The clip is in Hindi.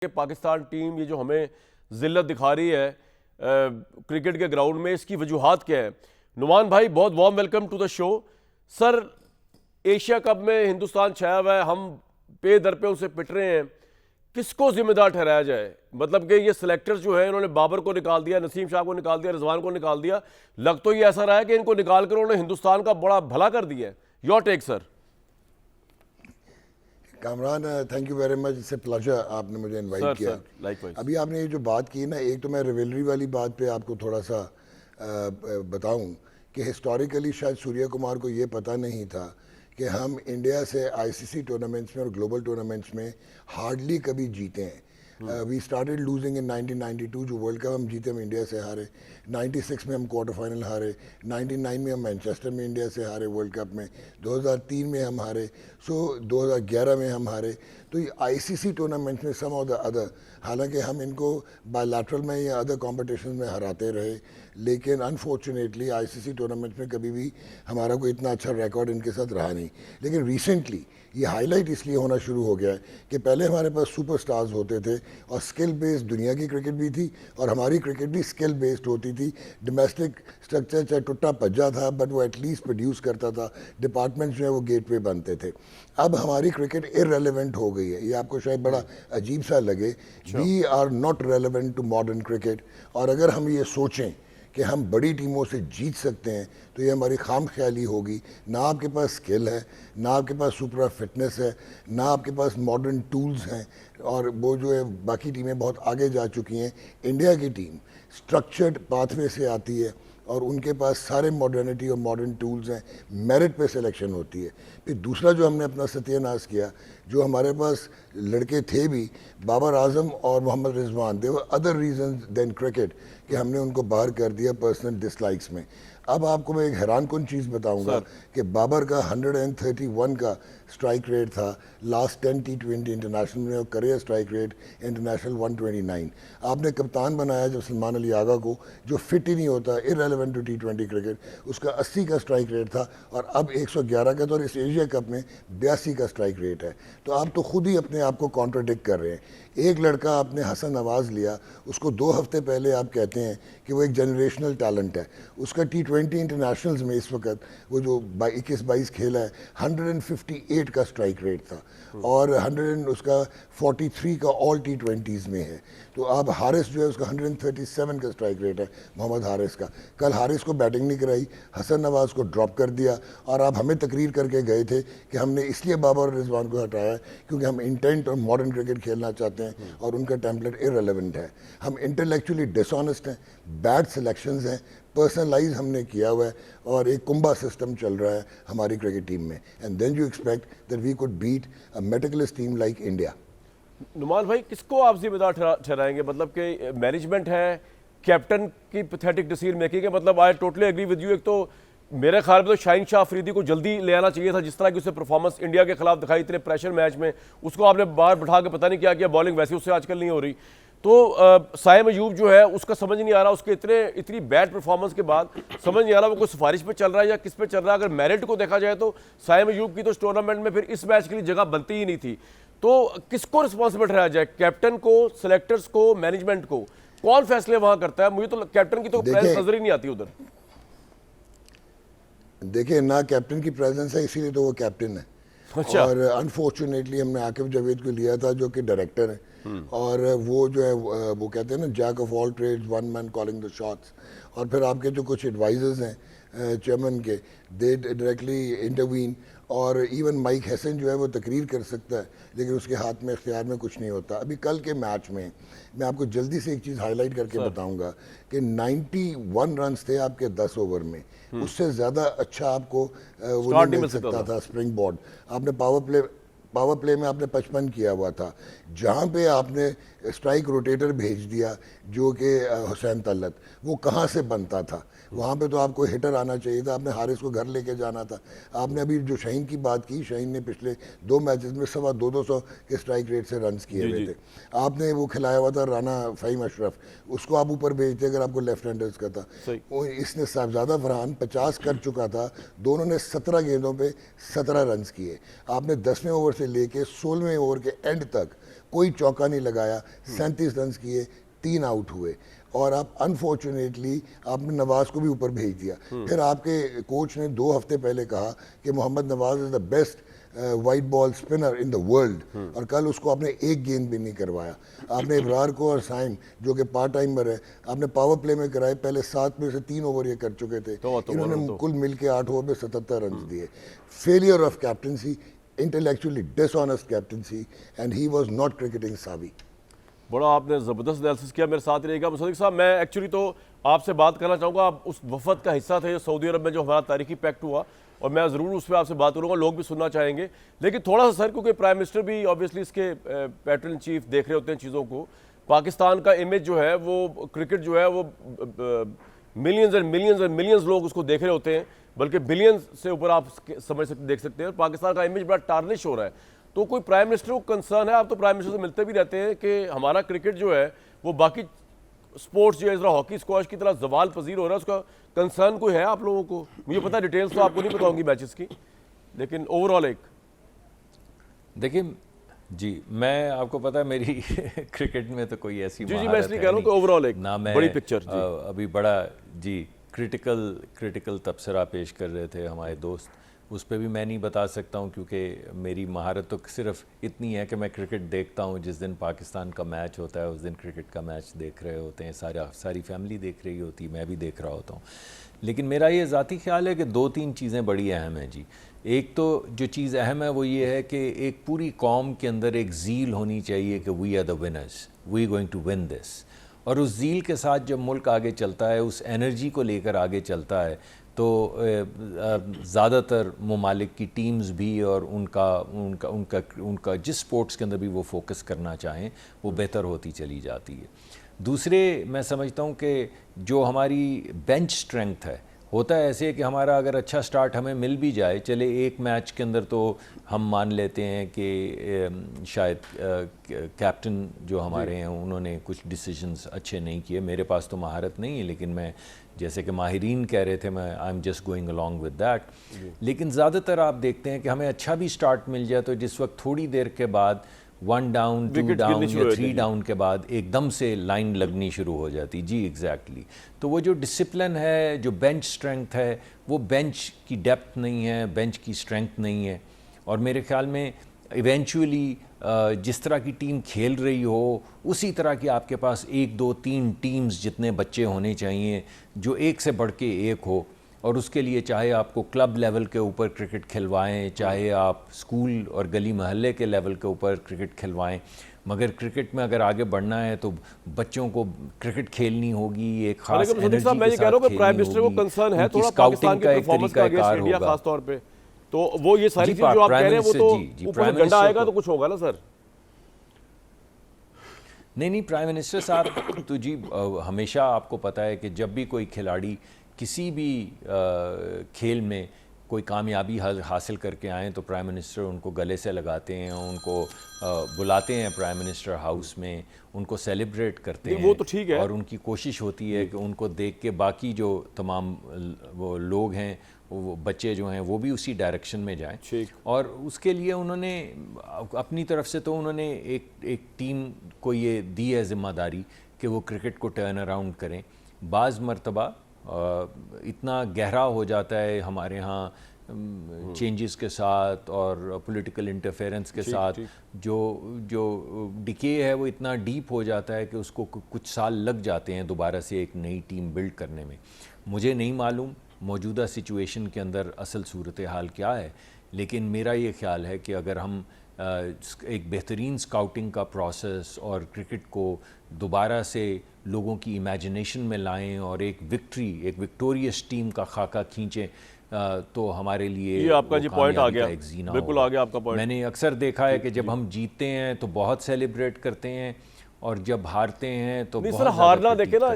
कि पाकिस्तान टीम ये जो हमें जिल्लत दिखा रही है क्रिकेट के ग्राउंड में, इसकी वजूहात क्या है? नुमान भाई, बहुत warm welcome to the show. Sir, Asia cup में हिंदुस्तान छाया हुआ है, हम पे दर पे उसे पिट रहे हैं, किसको जिम्मेदार ठहराया जाए? मतलब कि ये सिलेक्टर्स जो है, इन्होंने बाबर को निकाल दिया, नसीम शाह को निकाल दिया, रिजवान को निकाल दिया। लग तो ये ऐसा रहा है कि इनको निकाल कर उन्होंने हिंदुस्तान का बड़ा भला कर दिया है। Your take sir. Kamran, thank you very much. It's a pleasure, आपने मुझे इनवाइट किया। अभी आपने ये जो बात की ना, एक तो मैं रिवेलरी वाली बात पे आपको थोड़ा सा बताऊं कि हिस्टोरिकली शायद सूर्य कुमार को ये पता नहीं था कि हम इंडिया से आईसीसी टूर्नामेंट्स में और ग्लोबल टूर्नामेंट्स में हार्डली कभी जीते हैं। वी स्टार्टेड लूजिंग इन 1992, जो वर्ल्ड कप हम जीते, हम इंडिया से हारे। 96 में हम क्वार्टर फाइनल हारे। 99 में हम मैनचेस्टर में इंडिया से हारे वर्ल्ड कप में। 2003 में हम हारे। 2011 में हम हारे। तो ये आईसीसी टूर्नामेंट्स में सम ऑफ द अदर, हालांकि हम इनको बायलैटरल में या अदर कॉम्पिटिशन में हराते रहे, लेकिन अनफॉर्चुनेटली आईसीसी टूर्नामेंट्स में कभी भी हमारा कोई इतना अच्छा रिकॉर्ड इनके साथ रहा नहीं। लेकिन रिसेंटली ये हाईलाइट इसलिए होना शुरू हो गया है कि पहले हमारे पास सुपरस्टार्स होते थे और स्किल बेस्ड दुनिया की क्रिकेट भी थी और हमारी क्रिकेट भी स्किल बेस्ड होती थी। डोमेस्टिक स्ट्रक्चर चाहे टुट्टा पज्जा था, बट वो एटलीस्ट प्रोड्यूस करता था। डिपार्टमेंट्स जो है वो गेटवे बनते थे। अब हमारी क्रिकेट इररेलेवेंट हो गई है। ये आपको शायद बड़ा अजीब सा लगे। We are not relevant to modern cricket. और अगर हम ये सोचें कि हम बड़ी टीमों से जीत सकते हैं तो ये हमारी खाम ख्याली होगी। ना आपके पास स्किल है, ना आपके पास सुपर फिटनेस है, ना आपके पास मॉडर्न टूल्स हैं, और वो जो है बाकी टीमें बहुत आगे जा चुकी हैं। इंडिया की टीम स्ट्रक्चर्ड पाथवे से आती है और उनके पास सारे मॉडर्निटी और मॉडर्न टूल्स हैं। मेरिट पे सिलेक्शन होती है। फिर दूसरा जो हमने अपना सत्यानाश किया, जो हमारे पास लड़के थे भी, बाबर आजम और Mohammad Rizwan, they were other reasons than cricket, कि हमने उनको बाहर कर दिया पर्सनल डिसलाइक्स में। अब आपको मैं एक हैरान कुन चीज़ बताऊंगा कि बाबर का 131 का स्ट्राइक रेट था लास्ट 10 T20 इंटरनेशनल में, और करियर स्ट्राइक रेट इंटरनेशनल 129। आपने कप्तान बनाया जब सलमान अली आगा को, जो फिट ही नहीं होता, इररेलेवेंट टू T20 क्रिकेट, उसका 80 का स्ट्राइक रेट था और अब 111 का, तो और इस एशिया कप में 82 का स्ट्राइक रेट है। तो आप तो खुद ही अपने आप को कॉन्ट्राडिक्ट कर रहे हैं। एक लड़का आपने हसन नवाज लिया, उसको 2 हफ्ते पहले आप कहते हैं कि वो एक जनरेशनल टैलेंट है। उसका T20 इंटरनेशनल्स में इस वक्त वो जो 21-22 खेला है, 158 का स्ट्राइक रेट था और 100 उसका 43 का ऑल T20s में है। तो अब हारिस जो है उसका 137 का स्ट्राइक रेट है, मोहम्मद हारिस का। कल हारिस को बैटिंग नहीं कराई, हसन नवाज को ड्रॉप कर दिया, और आप हमें तकरीर करके गए थे कि हमने इसलिए बाबर और रिजवान को हटाया क्योंकि हम इंटेंट और मॉडर्न क्रिकेट खेलना चाहते हैं और उनका टेम्पलेट इररेलेवेंट है। हम इंटेलेक्चुअली डिसऑनेस्ट हैं, बैड सिलेक्शंस हैं, पर्सनलाइज हमने किया हुआ है, और एक कुंभा सिस्टम चल रहा है हमारी क्रिकेट टीम में। And then you expect that we could beat a meticulous team like India. Numan भाई, किसको आप जिम्मेदार ठहराएंगे? मतलब कि मैनेजमेंट है, कैप्टन की पैथेटिक डिसीजन मेकिंग है? मतलब I totally agree with you. एक तो मेरे ख्याल में तो शाहीन शाह अफरीदी को जल्दी ले आना चाहिए था। जिस तरह की उससे परफॉर्मेंस इंडिया के खिलाफ दिखाई, इतने प्रेशर मैच में, उसको आपने बाहर बैठा के पता नहीं क्या किया। बॉलिंग वैसे उससे आजकल नहीं हो रही। तो साइम अयूब जो है, उसका समझ नहीं आ रहा, उसके इतनी बैड परफॉर्मेंस के बाद समझ नहीं आ रहा वो कोई सिफारिश पे चल रहा है या किस पे चल रहा है। अगर मेरिट को देखा जाए तो साइम अयूब की तो टूर्नामेंट में फिर इस मैच के लिए जगह बनती ही नहीं थी। तो किसको रिस्पॉन्सिबल ठहराया जाए? कैप्टन को, सिलेक्टर्स को, मैनेजमेंट को? कौन फैसले वहां करता है? मुझे तो कैप्टन की तो नजर ही नहीं आती उधर। देखिए, ना कैप्टन की प्रेजेंस है, इसीलिए तो वो कैप्टन है। अच्छा। और अनफॉर्चुनेटली हमने आकिब जावेद को लिया था, जो कि डायरेक्टर है, और वो जो है वो कहते हैं ना, jack of all trades, one man calling the shots. और फिर आपके जो कुछ एडवाइजर्स हैं चेयरमैन के, दे डायरेक्टली इंटरवीन। और इवन माइक हैसन जो है वो तकरीर कर सकता है, लेकिन उसके हाथ में, इख्तियार में कुछ नहीं होता। अभी कल के मैच में मैं आपको जल्दी से एक चीज़ हाईलाइट करके बताऊंगा कि 91 रन्स थे आपके 10 ओवर में। उससे ज़्यादा अच्छा आपको वो नहीं मिल सकता था स्प्रिंग बोर्ड। आपने पावर प्ले में आपने 55 किया हुआ था, जहाँ पे आपने स्ट्राइक रोटेटर भेज दिया जो कि हुसैन तलत, वो कहाँ से बनता था? वहाँ पे तो आपको हिटर आना चाहिए था, आपने हारिस को घर लेके जाना था। आपने अभी जो शाहीन की बात की, शाहीन ने पिछले 2 मैचेस में 250 के स्ट्राइक रेट से रन्स किए हुए थे। आपने वो खिलाया हुआ था राना फ़हीम अशरफ, उसको आप ऊपर भेजते अगर आपको लेफ्ट हैंडर्स का था। इसने साहबजादा फरहान 50 कर चुका था, दोनों ने 17 गेंदों पर 17 रन्स किए। आपने 10वें ओवर से लेके 16वें ओवर के एंड तक कोई चौका नहीं लगाया, 37 रन किए, 3 आउट हुए, और आप अनफॉर्चुनेटली आपने नवाज को भी ऊपर भेज दिया। फिर आपके कोच ने 2 हफ्ते पहले कहा कि Mohammad Nawaz is the best white ball spinner in the world, और कल उसको आपने एक गेंद भी नहीं करवाया। आपने इब्रार को और साइम जो कि पार्ट टाइमर है आपने पावर प्ले में कराए, पहले 7 में से 3 ओवर ये कर चुके थे, इन्होंने कुल मिल के 8 ओवर में 77 रन दिए। Failure of captaincy, intellectually dishonest captaincy, and he was not cricketing savvy. बड़ा आपने ज़बरदस्त एनालिसिस किया। मेरे साथ रहेगा मुसद्दिक साहब। मैं एक्चुअली तो आपसे बात करना चाहूँगा, आप उस वफद का हिस्सा थे सऊदी अरब में जो हमारा तारीखी पैक्ट हुआ, और मैं ज़रूर उस पर आपसे बात करूँगा, लोग भी सुनना चाहेंगे। लेकिन थोड़ा सा सर, क्योंकि प्राइम मिनिस्टर भी ऑब्वियसली इसके पैटर्न चीफ देख रहे होते हैं चीज़ों को, पाकिस्तान का इमेज जो है वो क्रिकेट जो है वो millions and millions and millions लोग उसको देख रहे होते हैं, बल्कि बिलियंस से ऊपर आप समझ सकते देख सकते हैं। पाकिस्तान का इमेज बड़ा टार्निश हो रहा है। तो कोई प्राइम मिनिस्टर को कंसर्न है? आप तो प्राइम मिनिस्टर से मिलते भी रहते हैं कि हमारा क्रिकेट जो है वो बाकी स्पोर्ट्स जो है, इस तरह हॉकी स्क्वॉश की तरह जवाल पजीर हो रहा है, उसका कंसर्न कोई है आप लोगों को? मुझे पता है डिटेल्स तो आपको नहीं पता होंगी मैचेस की, लेकिन ओवरऑल एक देखिए जी, मैं आपको पता है मेरी क्रिकेट में तो कोई ऐसी जी मैं इसलिए कह रहा हूँ कि ओवरऑल एक ना मैं बड़ी पिक्चर अभी बड़ा जी क्रिटिकल तबसरा पेश कर रहे थे हमारे दोस्त, उस पर भी मैं नहीं बता सकता हूँ क्योंकि मेरी महारत तो सिर्फ इतनी है कि मैं क्रिकेट देखता हूँ। जिस दिन पाकिस्तान का मैच होता है उस दिन क्रिकेट का मैच देख रहे होते हैं, सारी फैमिली देख रही होती है, मैं भी देख रहा होता हूँ। लेकिन मेरा ये ज़ाती ख्याल है कि 2-3 चीज़ें बड़ी अहम हैं जी। एक तो जो चीज़ अहम है वो ये है कि एक पूरी कौम के अंदर एक ज़ील होनी चाहिए कि we are the winners, we going to win this. और उस ज़ील के साथ जब मुल्क आगे चलता है, उस एनर्जी को लेकर आगे चलता है, तो ज़्यादातर ममालिक की टीम्स भी और उनका जिस स्पोर्ट्स के अंदर भी वो फोकस करना चाहें वो बेहतर होती चली जाती है। दूसरे मैं समझता हूँ कि जो हमारी बेंच स्ट्रेंथ है, होता है ऐसे कि हमारा अगर अच्छा स्टार्ट हमें मिल भी जाए, चले एक मैच के अंदर तो हम मान लेते हैं कि शायद कैप्टन जो हमारे हैं उन्होंने कुछ डिसीजंस अच्छे नहीं किए। मेरे पास तो महारत नहीं है, लेकिन मैं जैसे कि माहिरीन कह रहे थे, मैं I am just going along with that. लेकिन ज़्यादातर आप देखते हैं कि हमें अच्छा भी स्टार्ट मिल जाए तो जिस वक्त थोड़ी देर के बाद 1 डाउन 2 डाउन या 3 डाउन के बाद एकदम से लाइन लगनी शुरू हो जाती। जी एग्जैक्टली। तो वो जो डिसिप्लिन है, जो बेंच स्ट्रेंथ है, वो बेंच की डेप्थ नहीं है, बेंच की स्ट्रेंथ नहीं है। और मेरे ख्याल में इवेंचुअली जिस तरह की टीम खेल रही हो उसी तरह की आपके पास 1 2 3 टीम्स जितने बच्चे होने चाहिए जो एक से बढ़ के एक हो। और उसके लिए चाहे आपको क्लब लेवल के ऊपर क्रिकेट खिलवाएं, चाहे आप स्कूल और गली महल्ले के लेवल के ऊपर क्रिकेट खिलवाएं, मगर क्रिकेट में अगर आगे बढ़ना है तो बच्चों को क्रिकेट खेलनी होगी, एक खास एनर्जी के साथ मैं ये कह रहा हूं कि प्राइम मिनिस्टर को कंसर्न है थोड़ा पाकिस्तान की परफॉर्मेंस का अगेंस्ट इंडिया खास तौर पे, तो वो ये सारी चीजें जो आप कह रहे हैं वो तो ऊपर से डंडा आएगा तो कुछ होगा ना सर? नहीं, प्राइम मिनिस्टर साहब तो जी हमेशा आपको पता है कि जब भी कोई खिलाड़ी किसी भी खेल में कोई कामयाबी हासिल करके आएँ तो प्राइम मिनिस्टर उनको गले से लगाते हैं, उनको बुलाते हैं प्राइम मिनिस्टर हाउस में, उनको सेलिब्रेट करते हैं। वो तो ठीक है। और उनकी कोशिश होती है कि उनको देख के बाकी जो तमाम वो लोग हैं, वो बच्चे जो हैं वो भी उसी डायरेक्शन में जाएं। और उसके लिए उन्होंने अपनी तरफ से तो उन्होंने एक टीम को ये दी है ज़िम्मेदारी कि वो क्रिकेट को टर्न अराउंड करें। बाज़ मरतबा इतना गहरा हो जाता है हमारे यहाँ चेंजेस के साथ और पॉलिटिकल इंटरफेरेंस के साथ, जो डिके है वो इतना डीप हो जाता है कि उसको कुछ साल लग जाते हैं दोबारा से एक नई टीम बिल्ड करने में। मुझे नहीं मालूम मौजूदा सिचुएशन के अंदर असल सूरत हाल क्या है, लेकिन मेरा ये ख्याल है कि अगर हम एक बेहतरीन स्काउटिंग का प्रोसेस और क्रिकेट को दोबारा से लोगों की इमेजिनेशन में लाएं और एक विक्टोरियस टीम का खाका खींचें तो हमारे लिए ये आपका जी पॉइंट आ गया, बिल्कुल आ गया आपका पॉइंट। मैंने अक्सर देखा है कि जब हम जीतते हैं तो बहुत सेलिब्रेट करते हैं और जब हारते हैं तो बहुत हारना देखे ना